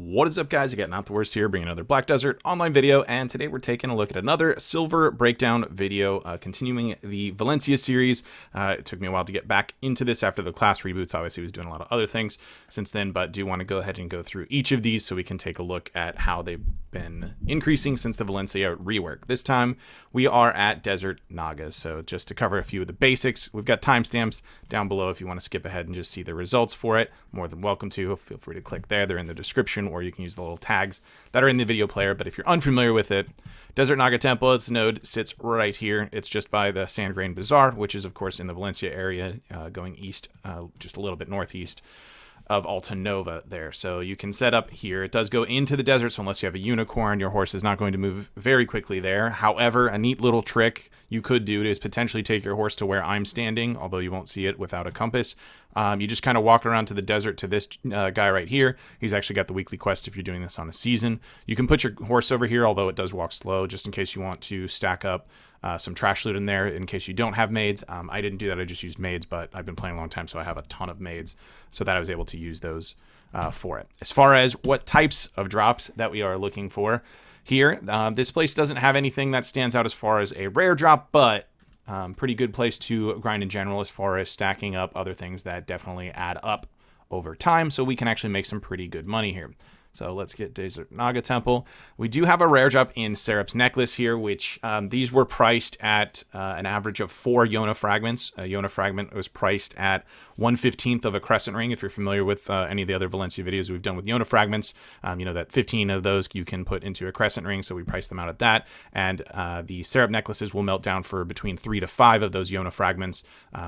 What is up, guys? You got NotTheWorst here, bringing another Black Desert online video, and today we're taking a look at another silver breakdown video, continuing the Valencia series. It took me a while to get back into this after the class reboots. Obviously, I was doing a lot of other things since then, but do want to go ahead and go through each of these so we can take a look at how they've been increasing since the Valencia rework. This time, we are at Desert Nagas, so just to cover a few of the basics, we've got timestamps down below if you want to skip ahead and just see the results for it. More than welcome to. Feel free to click there. They're in the description, or you can use the little tags that are in the video player. But if you're unfamiliar with it, Desert Naga Temple, its node sits right here. It's just by the Sand Grain Bazaar, which is of course in the Valencia area, going east, just a little bit northeast of Alta Nova there. So you can set up here. It does go into the desert, so unless you have a unicorn, your horse is not going to move very quickly there. However, a neat little trick you could do is potentially take your horse to where I'm standing, although you won't see it without a compass. You just kind of walk around to the desert to this guy right here. He's actually got the weekly quest if you're doing this on a season. You can put your horse over here, although it does walk slow, just in case you want to stack up some trash loot in there in case you don't have maids. I didn't do that. I just used maids, but I've been playing a long time, so I have a ton of maids, so that I was able to use those for it. As far as what types of drops that we are looking for here, this place doesn't have anything that stands out as far as a rare drop, but pretty good place to grind in general as far as stacking up other things that definitely add up over time, so we can actually make some pretty good money here. So let's get Desert Naga Temple. We do have a rare drop in Serap's Necklace here, which these were priced at an average of 4 Yona fragments. A Yona fragment was priced at 1/15 of a crescent ring. If you're familiar with any of the other Valencia videos we've done with Yona fragments, you know that 15 of those you can put into a crescent ring, so we priced them out at that. And the Serap necklaces will melt down for between 3 to 5 of those Yona fragments,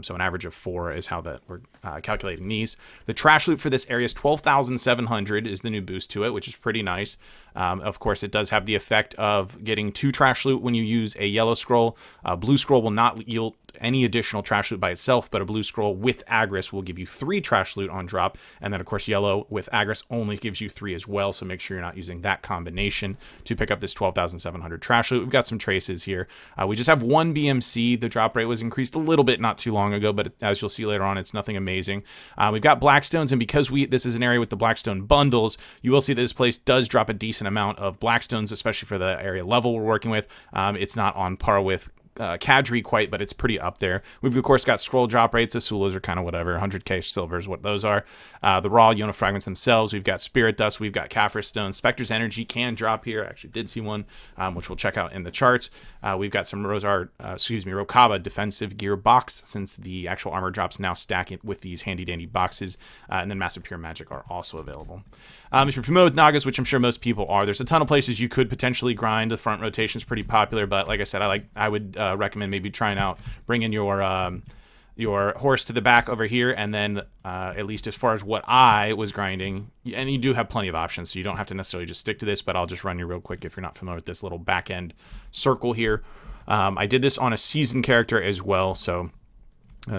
so an average of 4 is how that we're calculating these. The trash loot for this area is 12,700 is the new boost to it, which is pretty nice. Of course, it does have the effect of getting 2 trash loot when you use a yellow scroll. Blue scroll will not yield any additional trash loot by itself, but a blue scroll with Agris will give you 3 trash loot on drop. And then, of course, yellow with Agris only gives you 3 as well, so make sure you're not using that combination to pick up this 12,700 trash loot. We've got some traces here. We just have 1 BMC. The drop rate was increased a little bit not too long ago, but as you'll see later on, it's nothing amazing. We've got Blackstones, and because this is an area with the Blackstone bundles, you will see that this place does drop a decent amount of Blackstones, especially for the area level we're working with. It's not on par with Kadri quite, but it's pretty up there. We've of course got scroll drop rates. The Sulas are kind of whatever. 100k silver is what those are. The raw Yona fragments themselves, we've got Spirit Dust, we've got Kaffir Stone. Spectre's Energy can drop here. I actually did see one, which we'll check out in the charts. We've got some Rokaba defensive gear box, since the actual armor drops now stack it with these handy dandy boxes, and then Massive Pure Magic are also available. If you're familiar with Nagas, which I'm sure most people are, there's a ton of places you could potentially grind. The front rotation is pretty popular, but like I said, I would recommend maybe trying out bringing your horse to the back over here, and then at least as far as what I was grinding, and you do have plenty of options, so you don't have to necessarily just stick to this, but I'll just run you real quick if you're not familiar with this little back end circle here. I did this on a seasoned character as well, so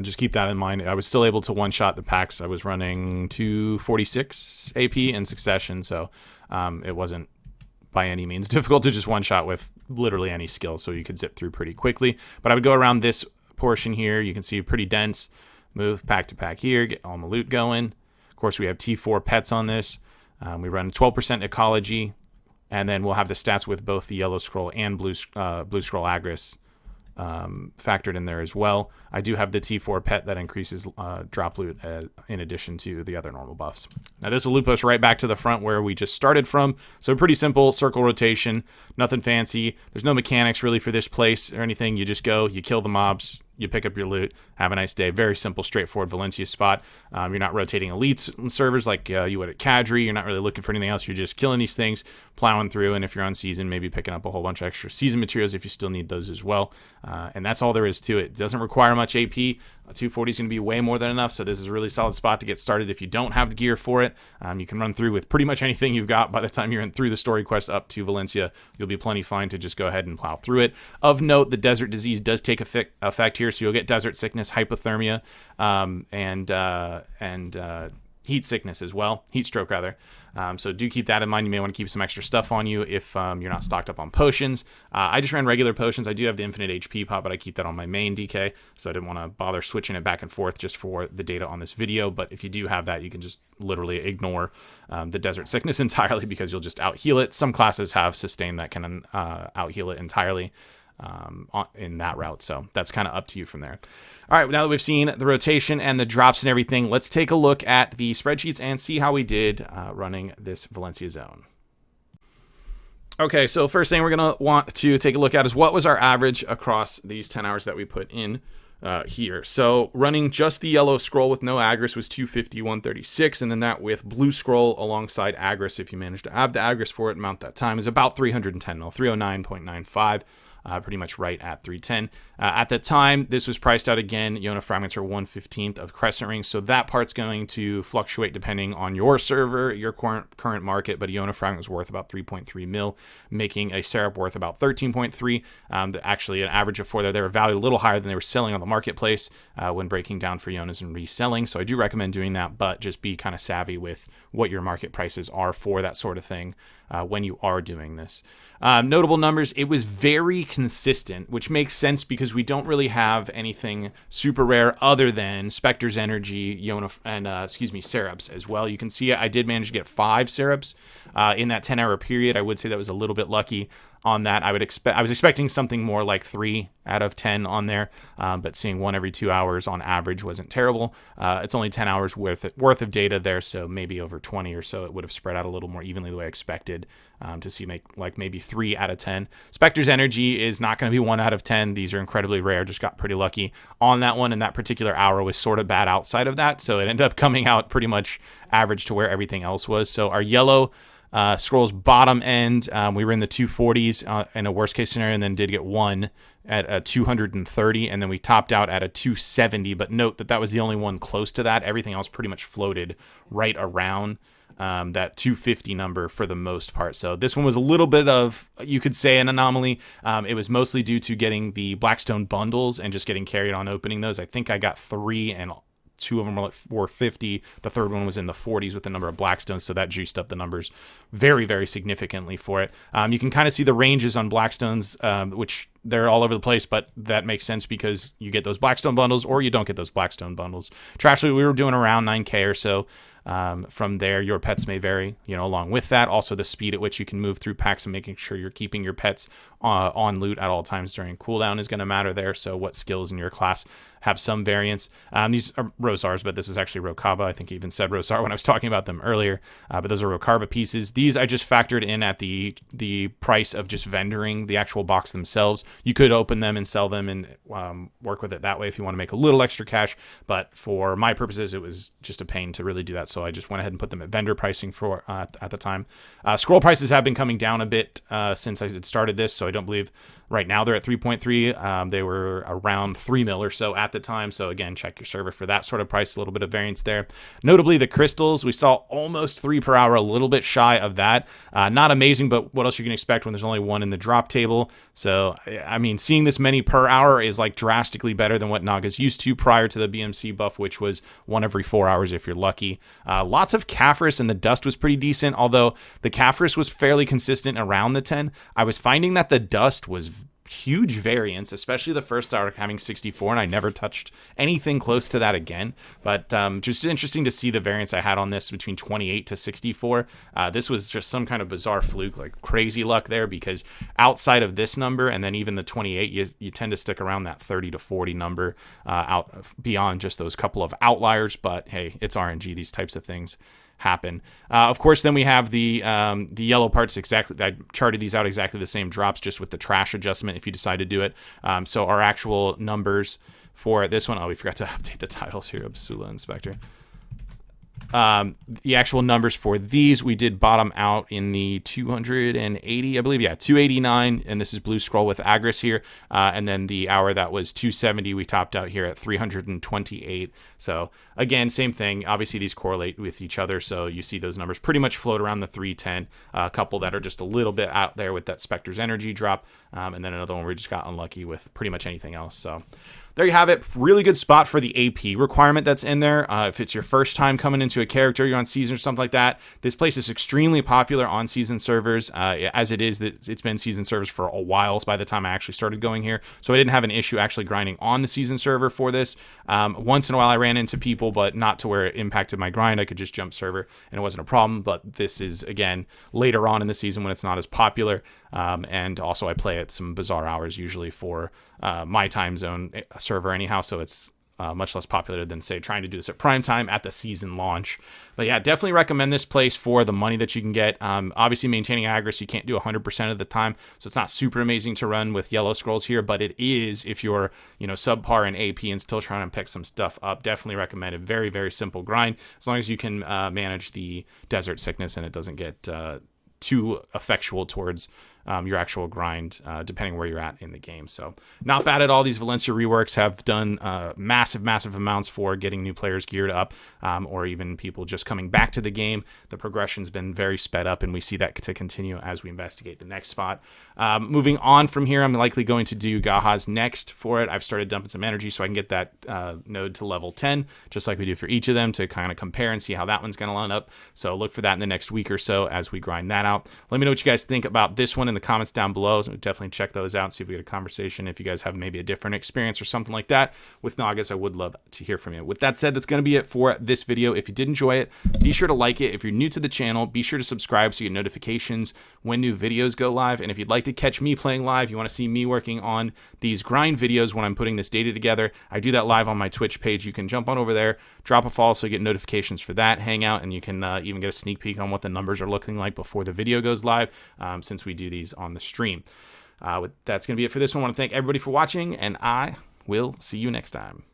just keep that in mind. I was still able to one-shot the packs. I was running 246 AP in succession, so it wasn't by any means difficult to just one-shot with literally any skill, so you could zip through pretty quickly. But I would go around this portion here. You can see pretty dense. Move pack to pack here, get all my loot going. Of course, we have T4 pets on this. We run 12% ecology, and then we'll have the stats with both the yellow scroll and blue scroll Agris factored in there as well. I do have the T4 pet that increases drop loot in addition to the other normal buffs. Now this will loop us right back to the front where we just started from. So pretty simple circle rotation, nothing fancy. There's no mechanics really for this place or anything. You just go, you kill the mobs, you pick up your loot, have a nice day. Very simple, straightforward Valencia spot. You're not rotating elites in servers like you would at Kadri. You're not really looking for anything else. You're just killing these things, plowing through, and if you're on season, maybe picking up a whole bunch of extra season materials if you still need those as well. And that's all there is to it. It doesn't require much AP. 240 is going to be way more than enough, so this is a really solid spot to get started if you don't have the gear for it. You can run through with pretty much anything you've got. By the time you're in through the story quest up to Valencia, you'll be plenty fine to just go ahead and plow through it. Of note, the desert disease does take effect here, so you'll get desert sickness, hypothermia, and heat sickness as well, heat stroke rather. So do keep that in mind. You may want to keep some extra stuff on you if you're not stocked up on potions. I just ran regular potions. I do have the infinite HP pot, but I keep that on my main DK, so I didn't want to bother switching it back and forth just for the data on this video. But if you do have that, you can just literally ignore the desert sickness entirely, because you'll just out heal it. Some classes have sustain that can out heal it entirely in that route, so that's kind of up to you from there. All right, now that we've seen the rotation and the drops and everything, let's take a look at the spreadsheets and see how we did running this Valencia zone. Okay, so first thing we're going to want to take a look at is what was our average across these 10 hours that we put in here. So running just the yellow scroll with no Agris was 250, 136, and then that with blue scroll alongside Agris, if you manage to have the Agris for it, mount that time, is about 310 mil, 309.95. Pretty much right at 310. At the time, this was priced out again. Yona fragments are 1/15 of crescent rings, so that part's going to fluctuate depending on your server, your current market. But a Yona fragment was worth about 3.3 mil, making a Serap worth about 13.3. Actually, an average of 4 there. They were valued a little higher than they were selling on the marketplace when breaking down for Yonas and reselling. So I do recommend doing that, but just be kind of savvy with what your market prices are for that sort of thing when you are doing this. Notable numbers, it was very consistent, which makes sense because we don't really have anything super rare other than Spectre's Energy, Yona, and Seraps as well. You can see I did manage to get 5 Seraps in that 10-hour period. I would say that was a little bit lucky on that. I was expecting something more like 3 out of 10 on there, but seeing 1 every 2 hours on average wasn't terrible. It's only 10 hours worth of data there, so maybe over 20 or so it would have spread out a little more evenly the way I expected to see maybe 3 out of 10. Spectre's Energy is not going to be 1 out of 10. These are incredibly rare. Just got pretty lucky on that one, and that particular hour was sort of bad outside of that, so it ended up coming out pretty much average to where everything else was. So our yellow scrolls bottom end, we were in the 240s in a worst case scenario, and then did get 1 at a 230, and then we topped out at a 270. But note that was the only one close to that. Everything else pretty much floated right around that 250 number for the most part. So this one was a little bit of, you could say, an anomaly. It was mostly due to getting the Blackstone bundles and just getting carried on opening those. I think I got 3, and 2 of them were like 450. The third one was in the 40s with the number of Blackstones, so that juiced up the numbers very, very significantly for it. You can kind of see the ranges on Blackstones, which they're all over the place, but that makes sense because you get those Blackstone bundles or you don't get those Blackstone bundles. Trashly, we were doing around 9K or so. From there, your pets may vary, along with that. Also, the speed at which you can move through packs and making sure you're keeping your pets on loot at all times during cooldown is going to matter there. So what skills in your class have some variance. These are Rosars, but this is actually Rokaba. I think I even said Rosar when I was talking about them earlier. But those are Rokaba pieces. These I just factored in at the price of just vendoring the actual box themselves. You could open them and sell them and work with it that way if you want to make a little extra cash. But for my purposes, it was just a pain to really do that. So I just went ahead and put them at vendor pricing for at the time. Scroll prices have been coming down a bit since I had started this, so I don't believe right now they're at 3.3. They were around 3 mil or so at the time. So again, check your server for that sort of price. A little bit of variance there. Notably, the crystals, we saw almost 3 per hour, a little bit shy of that. Not amazing, but what else you can expect when there's only 1 in the drop table? So, I mean, seeing this many per hour is like drastically better than what Nagas used to prior to the BMC buff, which was 1 every 4 hours if you're lucky. Lots of Caphras, and the dust was pretty decent, although the Caphras was fairly consistent around the 10. I was finding that the dust was huge variance, especially the first hour having 64, and I never touched anything close to that again. But just interesting to see the variance I had on this between 28 to 64. This was just some kind of bizarre fluke, like crazy luck there, because outside of this number and then even the 28, you tend to stick around that 30 to 40 number out beyond just those couple of outliers. But hey, it's RNG. These types of things happen. Of course, then we have the yellow parts. Exactly, I charted these out exactly the same drops, just with the trash adjustment if you decide to do it. So our actual numbers for this one, we forgot to update the titles here, Absula Inspector. The actual numbers for these, we did bottom out in the 280, I believe, 289, and this is blue scroll with Agris here, and then the hour that was 270, we topped out here at 328. So again, same thing. Obviously these correlate with each other, so you see those numbers pretty much float around the 310. A couple that are just a little bit out there with that Spectre's Energy drop, and then another one where we just got unlucky with pretty much anything else. So there you have it. Really good spot for the AP requirement that's in there. If it's your first time coming into a character, you're on season or something like that, this place is extremely popular on season servers. As it is, it's been season servers for a while by the time I actually started going here. So I didn't have an issue actually grinding on the season server for this. Once in a while I ran into people, but not to where it impacted my grind. I could just jump server and it wasn't a problem. But this is, again, later on in the season when it's not as popular. And also I play at some bizarre hours usually for my time zone server anyhow, so it's much less popular than, say, trying to do this at prime time at the season launch. But yeah, definitely recommend this place for the money that you can get. Obviously, maintaining Agris, you can't do 100% of the time, so it's not super amazing to run with yellow scrolls here, but it is if you're, subpar in AP and still trying to pick some stuff up. Definitely recommend a very, very simple grind, as long as you can manage the desert sickness and it doesn't get too effectual towards your actual grind, depending where you're at in the game. So not bad at all. These Valencia reworks have done massive amounts for getting new players geared up, or even people just coming back to the game. The progression's been very sped up, and we see that to continue as we investigate the next spot. Moving on from here, I'm likely going to do Gaha's next for it. I've started dumping some energy so I can get that node to level 10, just like we do for each of them, to kind of compare and see how that one's going to line up. So look for that in the next week or so as we grind that out. Let me know what you guys think about this one in the comments down below. So definitely check those out, see if we get a conversation. If you guys have maybe a different experience or something like that with Nagas, I would love to hear from you. With that said, that's going to be it for this video. If you did enjoy it, be sure to like it. If you're new to the channel, be sure to subscribe so you get notifications when new videos go live. And if you'd like to catch me playing live, you want to see me working on these grind videos when I'm putting this data together, I do that live on my Twitch page. You can jump on over there, drop a follow so you get notifications for that, hang out, and you can even get a sneak peek on what the numbers are looking like before the video goes live, since we do these on the stream. That's going to be it for this one. I want to thank everybody for watching, and I will see you next time.